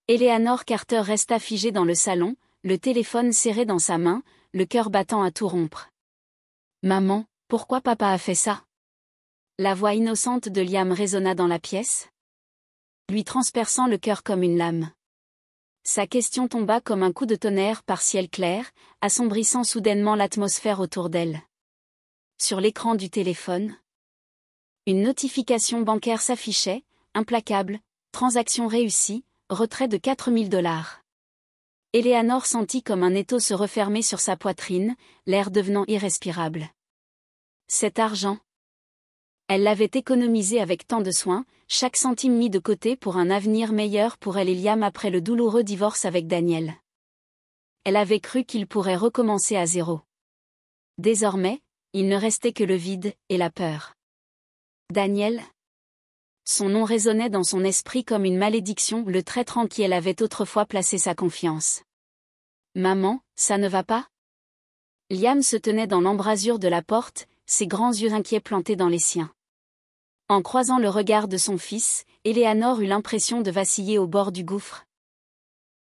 Eleanor Carter resta figée dans le salon, le téléphone serré dans sa main, le cœur battant à tout rompre. « Maman, pourquoi papa a fait ça ?» La voix innocente de Liam résonna dans la pièce, lui transperçant le cœur comme une lame. Sa question tomba comme un coup de tonnerre par ciel clair, assombrissant soudainement l'atmosphère autour d'elle. Sur l'écran du téléphone, une notification bancaire s'affichait, implacable, transaction réussie, retrait de $4000. Eleanor sentit comme un étau se refermer sur sa poitrine, l'air devenant irrespirable. Cet argent, elle l'avait économisé avec tant de soin, chaque centime mis de côté pour un avenir meilleur pour elle et Liam après le douloureux divorce avec Daniel. Elle avait cru qu'il pourrait recommencer à zéro. Désormais, il ne restait que le vide et la peur. Daniel. Son nom résonnait dans son esprit comme une malédiction, le traître en qui elle avait autrefois placé sa confiance. « Maman, ça ne va pas ?» Liam se tenait dans l'embrasure de la porte, ses grands yeux inquiets plantés dans les siens. En croisant le regard de son fils, Eleanor eut l'impression de vaciller au bord du gouffre,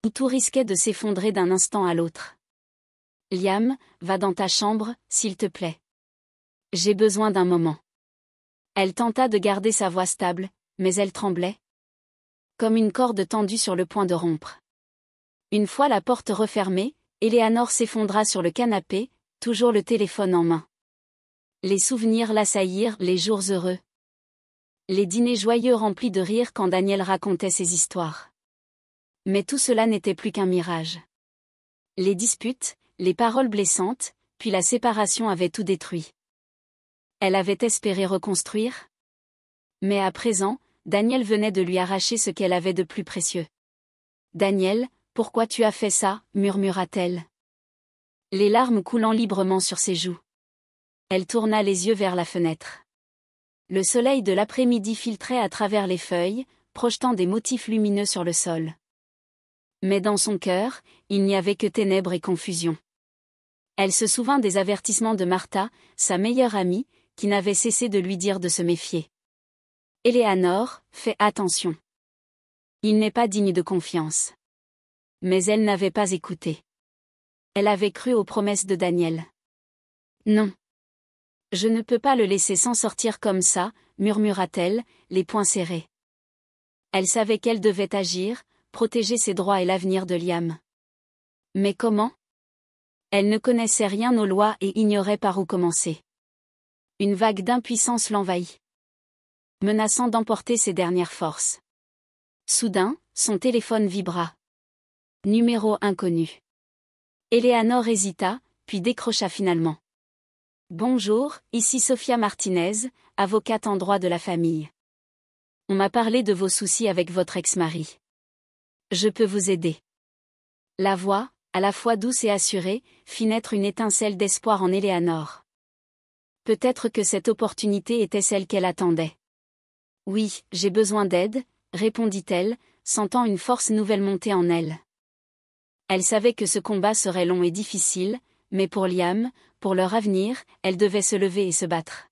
où tout risquait de s'effondrer d'un instant à l'autre. « Liam, va dans ta chambre, s'il te plaît. J'ai besoin d'un moment. » Elle tenta de garder sa voix stable, mais elle tremblait, comme une corde tendue sur le point de rompre. Une fois la porte refermée, Eleanor s'effondra sur le canapé, toujours le téléphone en main. Les souvenirs l'assaillirent, les jours heureux. Les dîners joyeux remplis de rire quand Daniel racontait ses histoires. Mais tout cela n'était plus qu'un mirage. Les disputes, les paroles blessantes, puis la séparation avaient tout détruit. Elle avait espéré reconstruire. Mais à présent, Daniel venait de lui arracher ce qu'elle avait de plus précieux. « Daniel, pourquoi tu as fait ça ?» murmura-t-elle, les larmes coulant librement sur ses joues. Elle tourna les yeux vers la fenêtre. Le soleil de l'après-midi filtrait à travers les feuilles, projetant des motifs lumineux sur le sol. Mais dans son cœur, il n'y avait que ténèbres et confusion. Elle se souvint des avertissements de Martha, sa meilleure amie, qui n'avait cessé de lui dire de se méfier. « Eleanor, fais attention. Il n'est pas digne de confiance. » Mais elle n'avait pas écouté. Elle avait cru aux promesses de Daniel. « Non. Je ne peux pas le laisser s'en sortir comme ça, » murmura-t-elle, les poings serrés. Elle savait qu'elle devait agir, protéger ses droits et l'avenir de Liam. Mais comment ? Elle ne connaissait rien aux lois et ignorait par où commencer. Une vague d'impuissance l'envahit, menaçant d'emporter ses dernières forces. Soudain, son téléphone vibra. Numéro inconnu. Eleanor hésita, puis décrocha finalement. « Bonjour, ici Sophia Martinez, avocate en droit de la famille. On m'a parlé de vos soucis avec votre ex-mari. Je peux vous aider. » La voix, à la fois douce et assurée, fit naître une étincelle d'espoir en Eleanor. Peut-être que cette opportunité était celle qu'elle attendait. « Oui, j'ai besoin d'aide, » répondit-elle, sentant une force nouvelle monter en elle. Elle savait que ce combat serait long et difficile, mais pour Liam, pour leur avenir, elle devait se lever et se battre.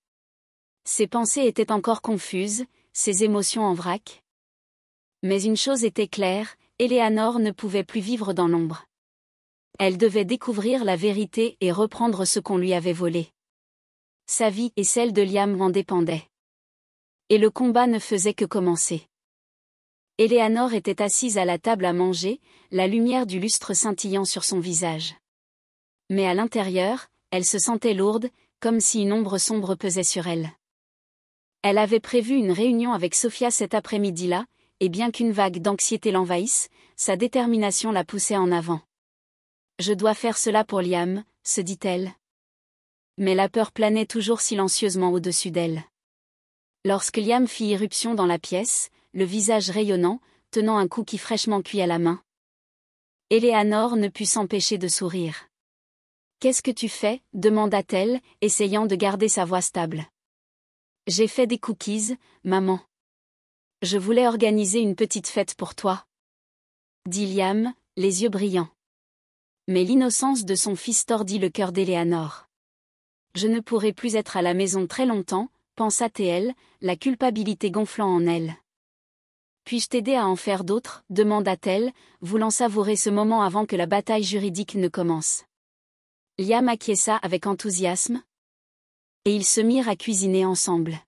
Ses pensées étaient encore confuses, ses émotions en vrac. Mais une chose était claire, Eleanor ne pouvait plus vivre dans l'ombre. Elle devait découvrir la vérité et reprendre ce qu'on lui avait volé. Sa vie et celle de Liam en dépendaient. Et le combat ne faisait que commencer. Eleanor était assise à la table à manger, la lumière du lustre scintillant sur son visage. Mais à l'intérieur, elle se sentait lourde, comme si une ombre sombre pesait sur elle. Elle avait prévu une réunion avec Sophia cet après-midi-là, et bien qu'une vague d'anxiété l'envahisse, sa détermination la poussait en avant. « Je dois faire cela pour Liam », se dit-elle. Mais la peur planait toujours silencieusement au-dessus d'elle. Lorsque Liam fit irruption dans la pièce, le visage rayonnant, tenant un cookie fraîchement cuit à la main, Eleanor ne put s'empêcher de sourire. « Qu'est-ce que tu fais ?» demanda-t-elle, essayant de garder sa voix stable. « J'ai fait des cookies, maman. Je voulais organiser une petite fête pour toi. » dit Liam, les yeux brillants. Mais l'innocence de son fils tordit le cœur d'Eleanor. « Je ne pourrai plus être à la maison très longtemps, » pensa-t-elle, la culpabilité gonflant en elle. Puis-je t'aider à en faire d'autres demanda-t-elle, voulant savourer ce moment avant que la bataille juridique ne commence. Liam acquiesça avec enthousiasme. Et ils se mirent à cuisiner ensemble.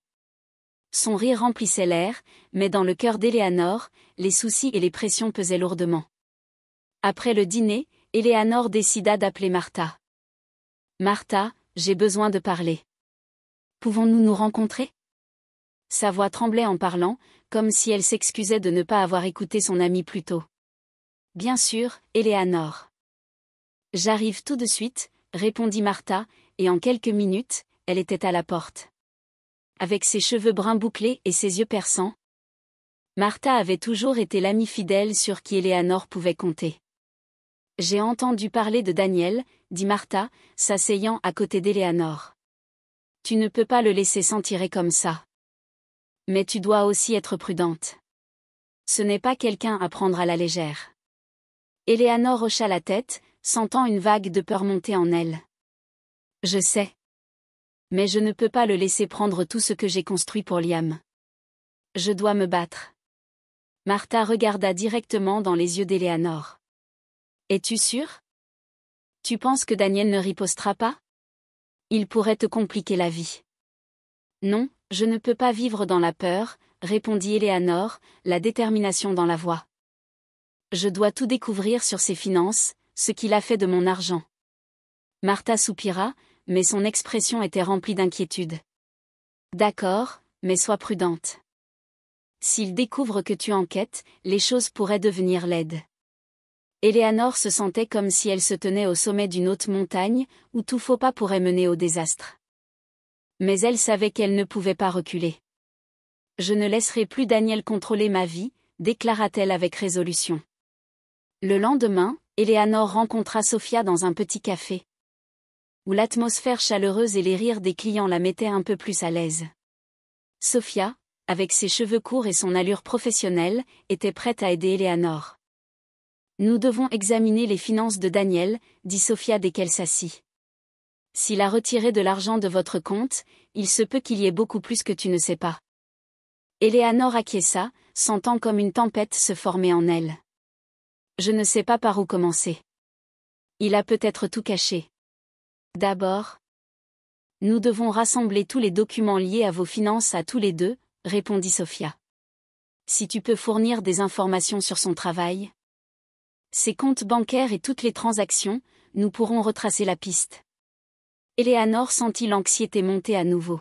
Son rire remplissait l'air, mais dans le cœur d'Eleanor, les soucis et les pressions pesaient lourdement. Après le dîner, Eleanor décida d'appeler Martha. « Martha, j'ai besoin de parler. Pouvons-nous nous rencontrer ?» Sa voix tremblait en parlant, comme si elle s'excusait de ne pas avoir écouté son amie plus tôt. « Bien sûr, Eleanor. »« J'arrive tout de suite, » répondit Martha, et en quelques minutes, elle était à la porte. Avec ses cheveux bruns bouclés et ses yeux perçants, Martha avait toujours été l'amie fidèle sur qui Eleanor pouvait compter. « J'ai entendu parler de Daniel, » dit Martha, s'asseyant à côté d'Eleanor. « Tu ne peux pas le laisser s'en tirer comme ça. Mais tu dois aussi être prudente. Ce n'est pas quelqu'un à prendre à la légère. » Eleanor hocha la tête, sentant une vague de peur monter en elle. « Je sais. Mais je ne peux pas le laisser prendre tout ce que j'ai construit pour Liam. Je dois me battre. » Martha regarda directement dans les yeux d'Eleanor. « Es-tu sûre? Tu penses que Daniel ne ripostera pas? Il pourrait te compliquer la vie. » « Non, je ne peux pas vivre dans la peur, » répondit Eleanor, la détermination dans la voix. « Je dois tout découvrir sur ses finances, ce qu'il a fait de mon argent. » Martha soupira, mais son expression était remplie d'inquiétude. « D'accord, mais sois prudente. S'il découvre que tu enquêtes, les choses pourraient devenir laides. » Eleanor se sentait comme si elle se tenait au sommet d'une haute montagne, où tout faux pas pourrait mener au désastre. Mais elle savait qu'elle ne pouvait pas reculer. « Je ne laisserai plus Daniel contrôler ma vie, » déclara-t-elle avec résolution. Le lendemain, Eleanor rencontra Sophia dans un petit café, où l'atmosphère chaleureuse et les rires des clients la mettaient un peu plus à l'aise. Sophia, avec ses cheveux courts et son allure professionnelle, était prête à aider Eleanor. « Nous devons examiner les finances de Daniel, » dit Sophia dès qu'elle s'assit. « S'il a retiré de l'argent de votre compte, il se peut qu'il y ait beaucoup plus que tu ne sais pas. » Eleanor acquiesça, sentant comme une tempête se former en elle. « Je ne sais pas par où commencer. Il a peut-être tout caché. D'abord, nous devons rassembler tous les documents liés à vos finances à tous les deux, » répondit Sophia. « Si tu peux fournir des informations sur son travail, ses comptes bancaires et toutes les transactions, nous pourrons retracer la piste. » Eleanor sentit l'anxiété monter à nouveau.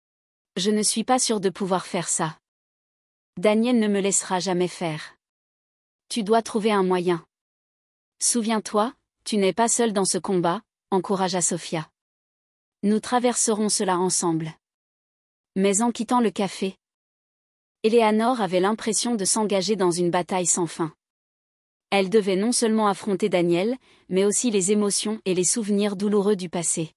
« Je ne suis pas sûre de pouvoir faire ça. Daniel ne me laissera jamais faire. Tu dois trouver un moyen. Souviens-toi, tu n'es pas seule dans ce combat, » encouragea Sophia. « Nous traverserons cela ensemble. » Mais en quittant le café, Eleanor avait l'impression de s'engager dans une bataille sans fin. Elle devait non seulement affronter Daniel, mais aussi les émotions et les souvenirs douloureux du passé.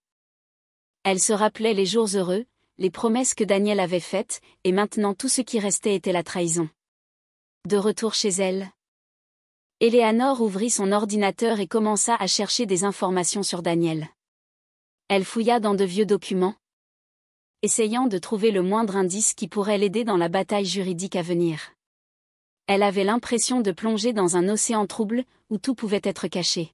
Elle se rappelait les jours heureux, les promesses que Daniel avait faites, et maintenant tout ce qui restait était la trahison. De retour chez elle, Eleanor ouvrit son ordinateur et commença à chercher des informations sur Daniel. Elle fouilla dans de vieux documents, essayant de trouver le moindre indice qui pourrait l'aider dans la bataille juridique à venir. Elle avait l'impression de plonger dans un océan trouble, où tout pouvait être caché.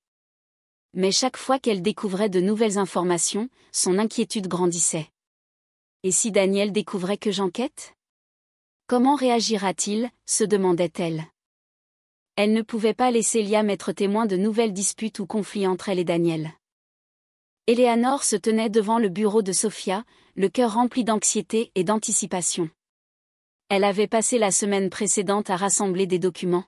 Mais chaque fois qu'elle découvrait de nouvelles informations, son inquiétude grandissait. Et si Daniel découvrait que j'enquête? Comment réagira-t-il, se demandait-elle. Elle ne pouvait pas laisser Liam être témoin de nouvelles disputes ou conflits entre elle et Daniel. Eleanor se tenait devant le bureau de Sophia, le cœur rempli d'anxiété et d'anticipation. Elle avait passé la semaine précédente à rassembler des documents,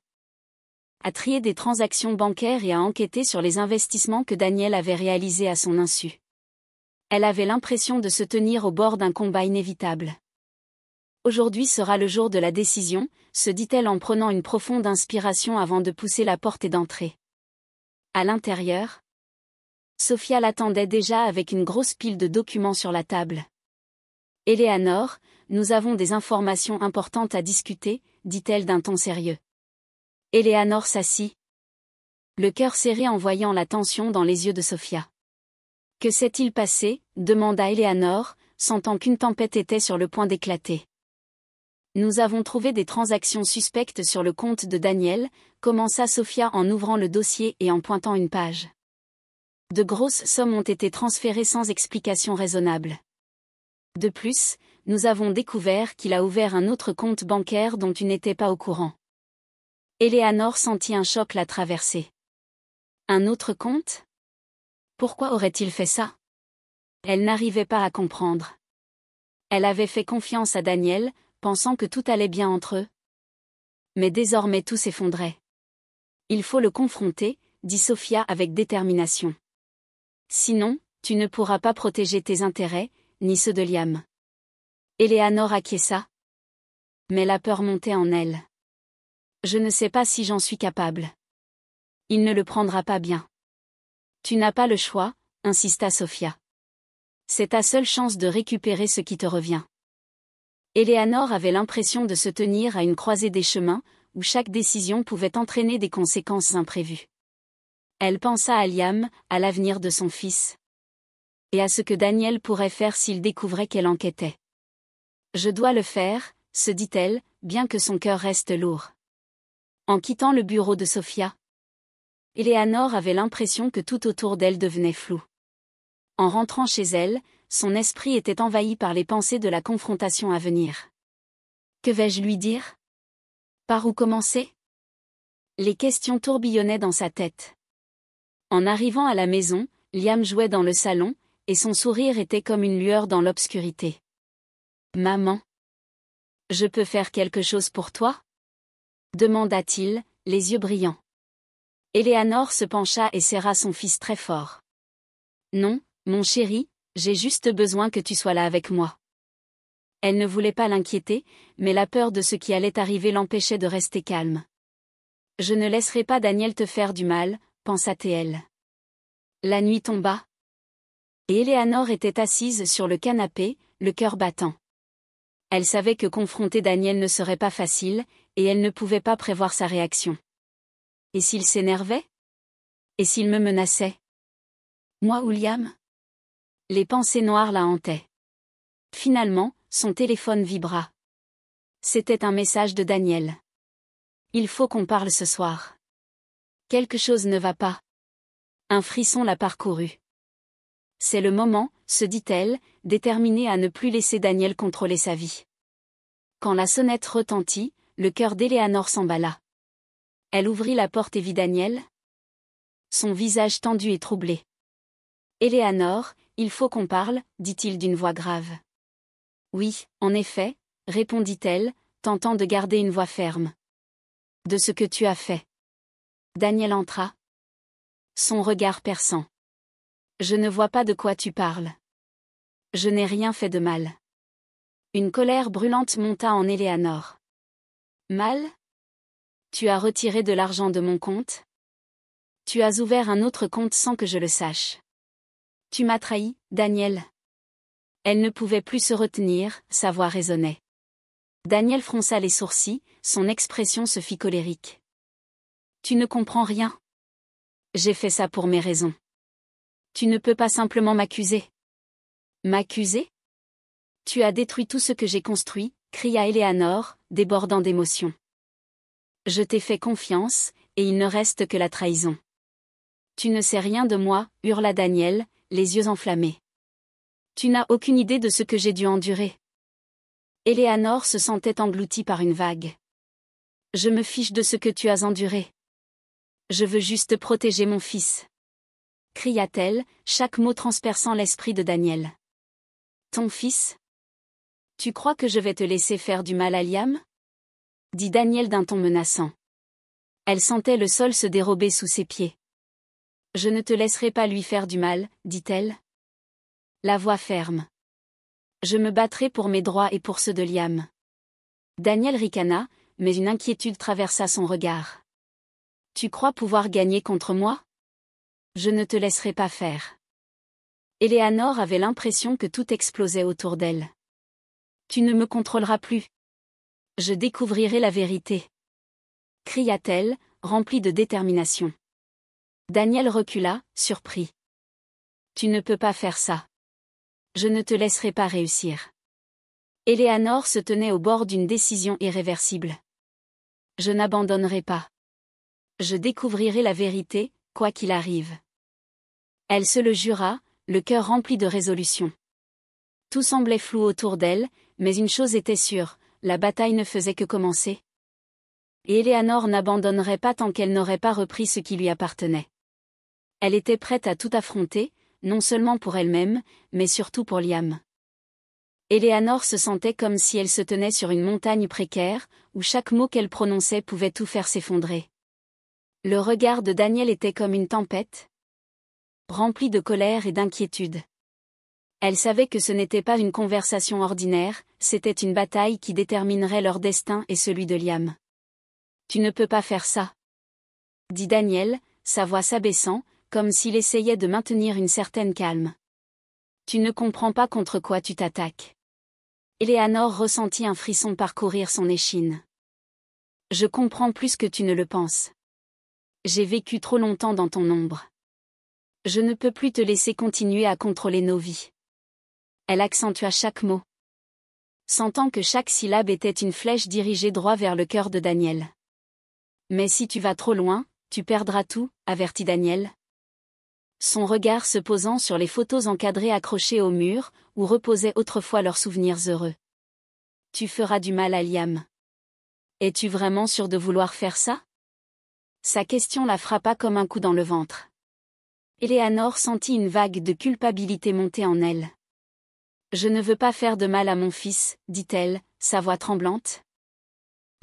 à trier des transactions bancaires et à enquêter sur les investissements que Daniel avait réalisés à son insu. Elle avait l'impression de se tenir au bord d'un combat inévitable. Aujourd'hui sera le jour de la décision, se dit-elle en prenant une profonde inspiration avant de pousser la porte et d'entrer. À l'intérieur, Sophia l'attendait déjà avec une grosse pile de documents sur la table. « Eleanor, nous avons des informations importantes à discuter, » dit-elle d'un ton sérieux. Eleanor s'assit, le cœur serré en voyant la tension dans les yeux de Sophia. « Que s'est-il passé » demanda Eleanor, sentant qu'une tempête était sur le point d'éclater. « Nous avons trouvé des transactions suspectes sur le compte de Daniel, commença Sophia en ouvrant le dossier et en pointant une page. De grosses sommes ont été transférées sans explication raisonnable. De plus, nous avons découvert qu'il a ouvert un autre compte bancaire dont tu n'étais pas au courant. Eleanor sentit un choc la traverser. Un autre compte? Pourquoi aurait-il fait ça? Elle n'arrivait pas à comprendre. Elle avait fait confiance à Daniel, pensant que tout allait bien entre eux. Mais désormais tout s'effondrait. Il faut le confronter, dit Sophia avec détermination. Sinon, tu ne pourras pas protéger tes intérêts, ni ceux de Liam. Eleanor acquiesça. Mais la peur montait en elle. Je ne sais pas si j'en suis capable. Il ne le prendra pas bien. Tu n'as pas le choix, insista Sophia. C'est ta seule chance de récupérer ce qui te revient. Eleanor avait l'impression de se tenir à une croisée des chemins, où chaque décision pouvait entraîner des conséquences imprévues. Elle pensa à Liam, à l'avenir de son fils. Et à ce que Daniel pourrait faire s'il découvrait qu'elle enquêtait. Je dois le faire, se dit-elle, bien que son cœur reste lourd. En quittant le bureau de Sophia, Eleanor avait l'impression que tout autour d'elle devenait flou. En rentrant chez elle, son esprit était envahi par les pensées de la confrontation à venir. Que vais-je lui dire? Par où commencer? Les questions tourbillonnaient dans sa tête. En arrivant à la maison, Liam jouait dans le salon, et son sourire était comme une lueur dans l'obscurité. Maman. Je peux faire quelque chose pour toi? Demanda-t-il, les yeux brillants. Eleanor se pencha et serra son fils très fort. Non, mon chéri, j'ai juste besoin que tu sois là avec moi. Elle ne voulait pas l'inquiéter, mais la peur de ce qui allait arriver l'empêchait de rester calme. Je ne laisserai pas Daniel te faire du mal, pensa-t-elle. La nuit tomba. Et Eleanor était assise sur le canapé, le cœur battant. Elle savait que confronter Daniel ne serait pas facile, et elle ne pouvait pas prévoir sa réaction. Et s'il s'énervait? Et s'il me menaçait? Moi ou Liam? Les pensées noires la hantaient. Finalement, son téléphone vibra. C'était un message de Daniel. Il faut qu'on parle ce soir. Quelque chose ne va pas. Un frisson la parcourut. C'est le moment, se dit-elle, déterminée à ne plus laisser Daniel contrôler sa vie. Quand la sonnette retentit, le cœur d'Eleanor s'emballa. Elle ouvrit la porte et vit Daniel. Son visage tendu et troublé. Eleanor, il faut qu'on parle, dit-il d'une voix grave. Oui, en effet, répondit-elle, tentant de garder une voix ferme. De ce que tu as fait. Daniel entra. Son regard perçant. Je ne vois pas de quoi tu parles. Je n'ai rien fait de mal. Une colère brûlante monta en Eleanor. Mal? Tu as retiré de l'argent de mon compte? Tu as ouvert un autre compte sans que je le sache. Tu m'as trahi, Daniel. Elle ne pouvait plus se retenir, sa voix résonnait. Daniel fronça les sourcils, son expression se fit colérique. Tu ne comprends rien. J'ai fait ça pour mes raisons. Tu ne peux pas simplement m'accuser. M'accuser? Tu as détruit tout ce que j'ai construit, cria Eleanor, débordant d'émotion. Je t'ai fait confiance, et il ne reste que la trahison. Tu ne sais rien de moi, hurla Daniel, les yeux enflammés. Tu n'as aucune idée de ce que j'ai dû endurer. Eleanor se sentait engloutie par une vague. Je me fiche de ce que tu as enduré. Je veux juste protéger mon fils. Cria-t-elle, chaque mot transperçant l'esprit de Daniel. Ton fils? Tu crois que je vais te laisser faire du mal à Liam? Dit Daniel d'un ton menaçant. Elle sentait le sol se dérober sous ses pieds. Je ne te laisserai pas lui faire du mal, dit-elle. La voix ferme. Je me battrai pour mes droits et pour ceux de Liam. Daniel ricana, mais une inquiétude traversa son regard. Tu crois pouvoir gagner contre moi? Je ne te laisserai pas faire. Eleanor avait l'impression que tout explosait autour d'elle. Tu ne me contrôleras plus. Je découvrirai la vérité. Cria-t-elle, remplie de détermination. Daniel recula, surpris. Tu ne peux pas faire ça. Je ne te laisserai pas réussir. Éléanore se tenait au bord d'une décision irréversible. Je n'abandonnerai pas. Je découvrirai la vérité, quoi qu'il arrive. Elle se le jura, le cœur rempli de résolution. Tout semblait flou autour d'elle, mais une chose était sûre, la bataille ne faisait que commencer. Et Éléanore n'abandonnerait pas tant qu'elle n'aurait pas repris ce qui lui appartenait. Elle était prête à tout affronter, non seulement pour elle-même, mais surtout pour Liam. Éléanore se sentait comme si elle se tenait sur une montagne précaire, où chaque mot qu'elle prononçait pouvait tout faire s'effondrer. Le regard de Daniel était comme une tempête, rempli de colère et d'inquiétude. Elle savait que ce n'était pas une conversation ordinaire, c'était une bataille qui déterminerait leur destin et celui de Liam. « Tu ne peux pas faire ça, » dit Daniel, sa voix s'abaissant, comme s'il essayait de maintenir une certaine calme. « Tu ne comprends pas contre quoi tu t'attaques. » Éléanore ressentit un frisson parcourir son échine. « Je comprends plus que tu ne le penses. J'ai vécu trop longtemps dans ton ombre. Je ne peux plus te laisser continuer à contrôler nos vies. » Elle accentua chaque mot, sentant que chaque syllabe était une flèche dirigée droit vers le cœur de Daniel. « Mais si tu vas trop loin, tu perdras tout, » avertit Daniel. Son regard se posant sur les photos encadrées accrochées au mur, où reposaient autrefois leurs souvenirs heureux. « Tu feras du mal à Liam. Es-tu vraiment sûr de vouloir faire ça ?» Sa question la frappa comme un coup dans le ventre. Éléanore sentit une vague de culpabilité monter en elle. « Je ne veux pas faire de mal à mon fils, » dit-elle, sa voix tremblante.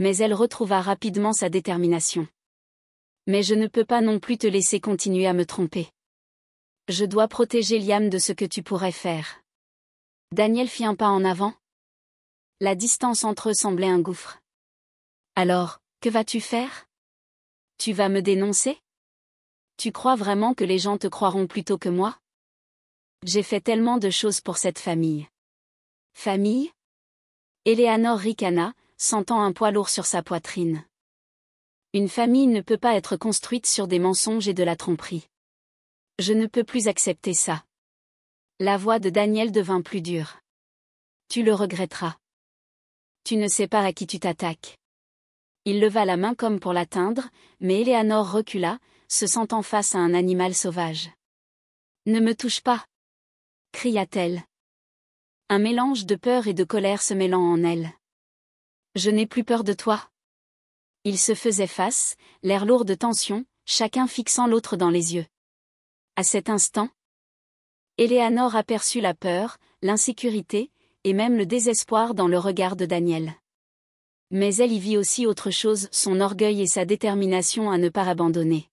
Mais elle retrouva rapidement sa détermination. « Mais je ne peux pas non plus te laisser continuer à me tromper. Je dois protéger Liam de ce que tu pourrais faire. » Daniel fit un pas en avant. La distance entre eux semblait un gouffre. « Alors, que vas-tu faire ? Tu vas me dénoncer ? Tu crois vraiment que les gens te croiront plutôt que moi ? J'ai fait tellement de choses pour cette famille. » « Famille ? » Éléanore ricana, sentant un poids lourd sur sa poitrine. Une famille ne peut pas être construite sur des mensonges et de la tromperie. Je ne peux plus accepter ça. La voix de Daniel devint plus dure. Tu le regretteras. Tu ne sais pas à qui tu t'attaques. Il leva la main comme pour l'atteindre, mais Éléanore recula, se sentant face à un animal sauvage. Ne me touche pas, cria-t-elle. Un mélange de peur et de colère se mêlant en elle. Je n'ai plus peur de toi. Ils se faisaient face, l'air lourd de tension, chacun fixant l'autre dans les yeux. À cet instant, Éléanore aperçut la peur, l'insécurité, et même le désespoir dans le regard de Daniel. Mais elle y vit aussi autre chose, son orgueil et sa détermination à ne pas abandonner.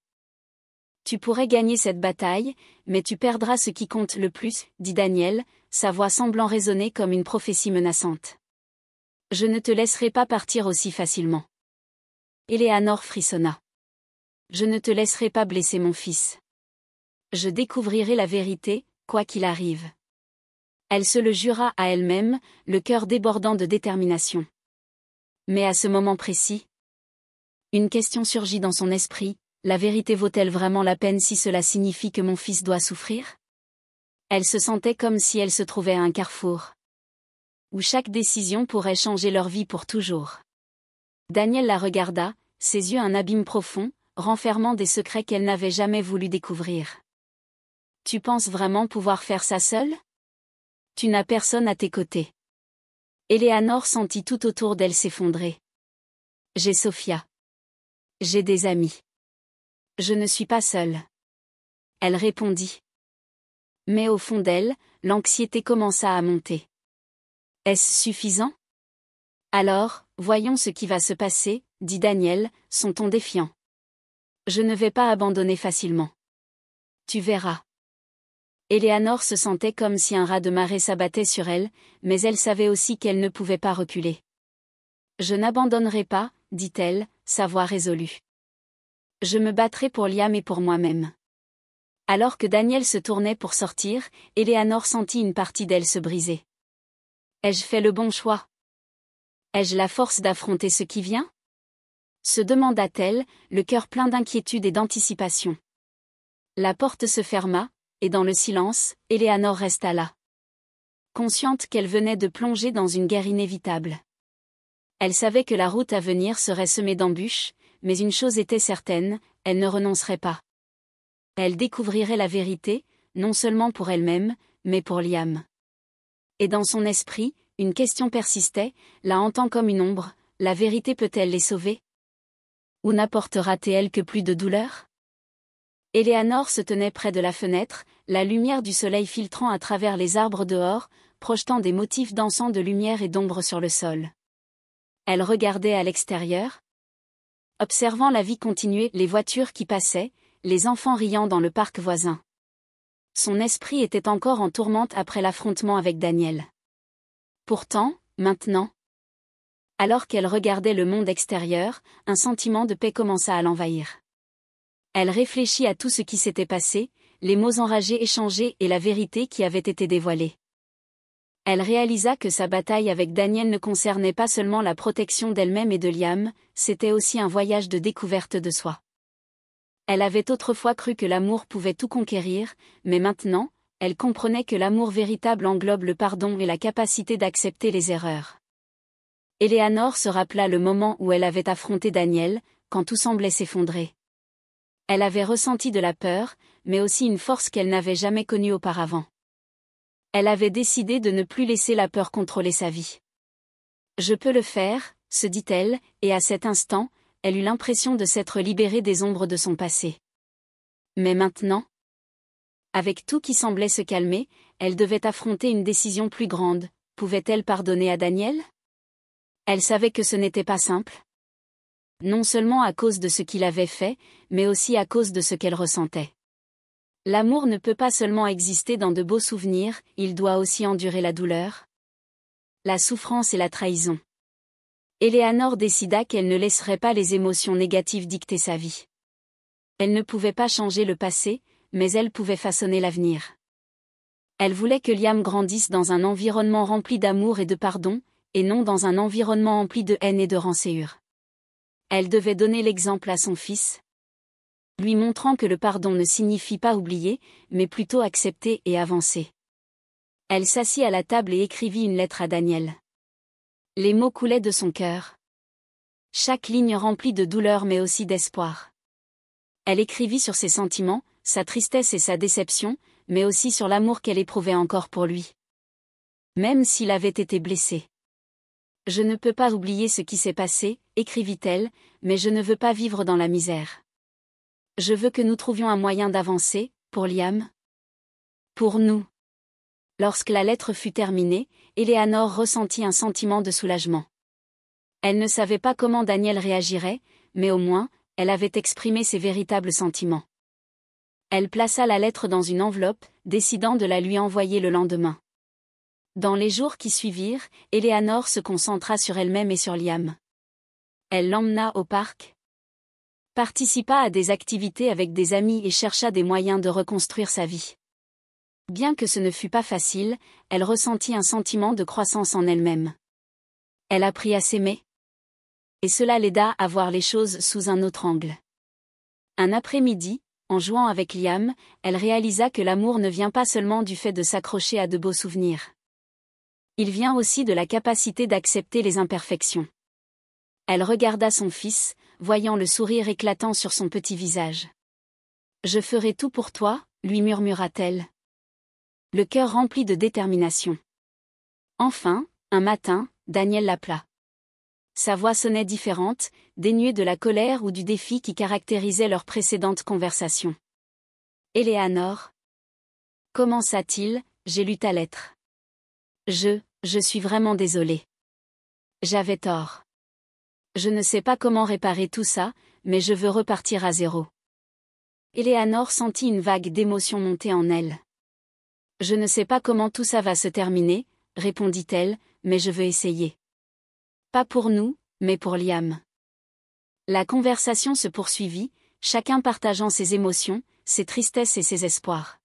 Tu pourrais gagner cette bataille, mais tu perdras ce qui compte le plus, dit Daniel, sa voix semblant résonner comme une prophétie menaçante. Je ne te laisserai pas partir aussi facilement. Éléanore frissonna. Je ne te laisserai pas blesser mon fils. Je découvrirai la vérité, quoi qu'il arrive. Elle se le jura à elle-même, le cœur débordant de détermination. Mais à ce moment précis, une question surgit dans son esprit, la vérité vaut-elle vraiment la peine si cela signifie que mon fils doit souffrir ? Elle se sentait comme si elle se trouvait à un carrefour, où chaque décision pourrait changer leur vie pour toujours. Daniel la regarda, ses yeux un abîme profond, renfermant des secrets qu'elle n'avait jamais voulu découvrir. Tu penses vraiment pouvoir faire ça seule ? Tu n'as personne à tes côtés. Éléanore sentit tout autour d'elle s'effondrer. J'ai Sophia. J'ai des amis. Je ne suis pas seule. Elle répondit. Mais au fond d'elle, l'anxiété commença à monter. Est-ce suffisant ? Alors, voyons ce qui va se passer, dit Daniel, son ton défiant. Je ne vais pas abandonner facilement. Tu verras. Éléanore se sentait comme si un raz de marée s'abattait sur elle, mais elle savait aussi qu'elle ne pouvait pas reculer. Je n'abandonnerai pas, dit-elle, sa voix résolue. Je me battrai pour Liam et pour moi-même. Alors que Daniel se tournait pour sortir, Éléanore sentit une partie d'elle se briser. Ai-je fait le bon choix ? Ai-je la force d'affronter ce qui vient ? Se demanda-t-elle, le cœur plein d'inquiétude et d'anticipation. La porte se ferma, et dans le silence, Éléanore resta là. consciente qu'elle venait de plonger dans une guerre inévitable. Elle savait que la route à venir serait semée d'embûches, mais une chose était certaine, elle ne renoncerait pas. Elle découvrirait la vérité, non seulement pour elle-même, mais pour Liam. Et dans son esprit, une question persistait, la hantant comme une ombre, la vérité peut-elle les sauver? Ou n'apportera-t-elle que plus de douleur? Eleanor se tenait près de la fenêtre, la lumière du soleil filtrant à travers les arbres dehors, projetant des motifs dansants de lumière et d'ombre sur le sol. Elle regardait à l'extérieur, observant la vie continuer, les voitures qui passaient, les enfants riant dans le parc voisin. Son esprit était encore en tourmente après l'affrontement avec Daniel. Pourtant, maintenant, alors qu'elle regardait le monde extérieur, un sentiment de paix commença à l'envahir. Elle réfléchit à tout ce qui s'était passé, les mots enragés échangés et la vérité qui avait été dévoilée. Elle réalisa que sa bataille avec Daniel ne concernait pas seulement la protection d'elle-même et de Liam, c'était aussi un voyage de découverte de soi. Elle avait autrefois cru que l'amour pouvait tout conquérir, mais maintenant, elle comprenait que l'amour véritable englobe le pardon et la capacité d'accepter les erreurs. Eleanor se rappela le moment où elle avait affronté Daniel, quand tout semblait s'effondrer. Elle avait ressenti de la peur, mais aussi une force qu'elle n'avait jamais connue auparavant. Elle avait décidé de ne plus laisser la peur contrôler sa vie. Je peux le faire, se dit-elle, et à cet instant, elle eut l'impression de s'être libérée des ombres de son passé. Mais maintenant, avec tout qui semblait se calmer, elle devait affronter une décision plus grande. Pouvait-elle pardonner à Daniel? Elle savait que ce n'était pas simple. Non seulement à cause de ce qu'il avait fait, mais aussi à cause de ce qu'elle ressentait. L'amour ne peut pas seulement exister dans de beaux souvenirs, il doit aussi endurer la douleur, la souffrance et la trahison. Eleanor décida qu'elle ne laisserait pas les émotions négatives dicter sa vie. Elle ne pouvait pas changer le passé, mais elle pouvait façonner l'avenir. Elle voulait que Liam grandisse dans un environnement rempli d'amour et de pardon, et non dans un environnement empli de haine et de rancœur. Elle devait donner l'exemple à son fils, lui montrant que le pardon ne signifie pas oublier, mais plutôt accepter et avancer. Elle s'assit à la table et écrivit une lettre à Daniel. Les mots coulaient de son cœur. Chaque ligne remplie de douleur mais aussi d'espoir. Elle écrivit sur ses sentiments, sa tristesse et sa déception, mais aussi sur l'amour qu'elle éprouvait encore pour lui. Même s'il avait été blessé. Je ne peux pas oublier ce qui s'est passé, écrivit-elle, mais je ne veux pas vivre dans la misère. Je veux que nous trouvions un moyen d'avancer, pour Liam. Pour nous. Lorsque la lettre fut terminée, Eleanor ressentit un sentiment de soulagement. Elle ne savait pas comment Daniel réagirait, mais au moins, elle avait exprimé ses véritables sentiments. Elle plaça la lettre dans une enveloppe, décidant de la lui envoyer le lendemain. Dans les jours qui suivirent, Eleanor se concentra sur elle-même et sur Liam. Elle l'emmena au parc, participa à des activités avec des amis et chercha des moyens de reconstruire sa vie. Bien que ce ne fût pas facile, elle ressentit un sentiment de croissance en elle-même. Elle apprit à s'aimer. Et cela l'aida à voir les choses sous un autre angle. Un après-midi, en jouant avec Liam, elle réalisa que l'amour ne vient pas seulement du fait de s'accrocher à de beaux souvenirs. Il vient aussi de la capacité d'accepter les imperfections. Elle regarda son fils, voyant le sourire éclatant sur son petit visage. « Je ferai tout pour toi », lui murmura-t-elle. Le cœur rempli de détermination. Enfin, un matin, Daniel l'appela. Sa voix sonnait différente, dénuée de la colère ou du défi qui caractérisait leur précédente conversation. « Eleanor. Commença-t-il, j'ai lu ta lettre. Je suis vraiment désolé. J'avais tort. Je ne sais pas comment réparer tout ça, mais je veux repartir à zéro. » Eleanor sentit une vague d'émotion monter en elle. « Je ne sais pas comment tout ça va se terminer, » répondit-elle, « mais je veux essayer. Pas pour nous, mais pour Liam. » La conversation se poursuivit, chacun partageant ses émotions, ses tristesses et ses espoirs.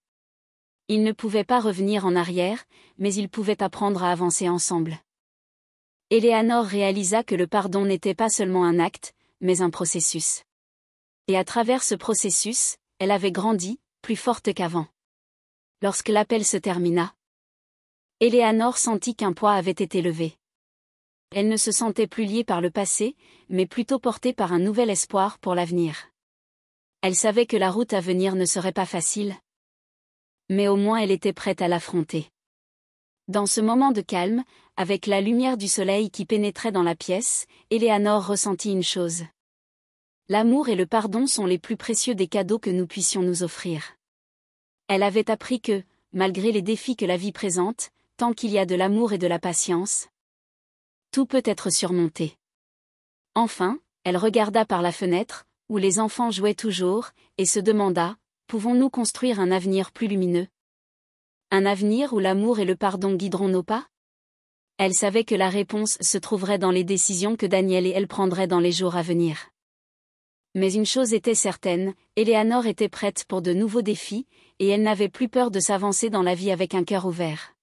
Ils ne pouvaient pas revenir en arrière, mais ils pouvaient apprendre à avancer ensemble. Eleanor réalisa que le pardon n'était pas seulement un acte, mais un processus. Et à travers ce processus, elle avait grandi, plus forte qu'avant. Lorsque l'appel se termina, Éléanore sentit qu'un poids avait été levé. Elle ne se sentait plus liée par le passé, mais plutôt portée par un nouvel espoir pour l'avenir. Elle savait que la route à venir ne serait pas facile. Mais au moins elle était prête à l'affronter. Dans ce moment de calme, avec la lumière du soleil qui pénétrait dans la pièce, Éléanore ressentit une chose. L'amour et le pardon sont les plus précieux des cadeaux que nous puissions nous offrir. Elle avait appris que, malgré les défis que la vie présente, tant qu'il y a de l'amour et de la patience, tout peut être surmonté. Enfin, elle regarda par la fenêtre, où les enfants jouaient toujours, et se demanda, pouvons-nous construire un avenir plus lumineux? Un avenir où l'amour et le pardon guideront nos pas? Elle savait que la réponse se trouverait dans les décisions que Daniel et elle prendraient dans les jours à venir. Mais une chose était certaine, Éléanore était prête pour de nouveaux défis, et elle n'avait plus peur de s'avancer dans la vie avec un cœur ouvert.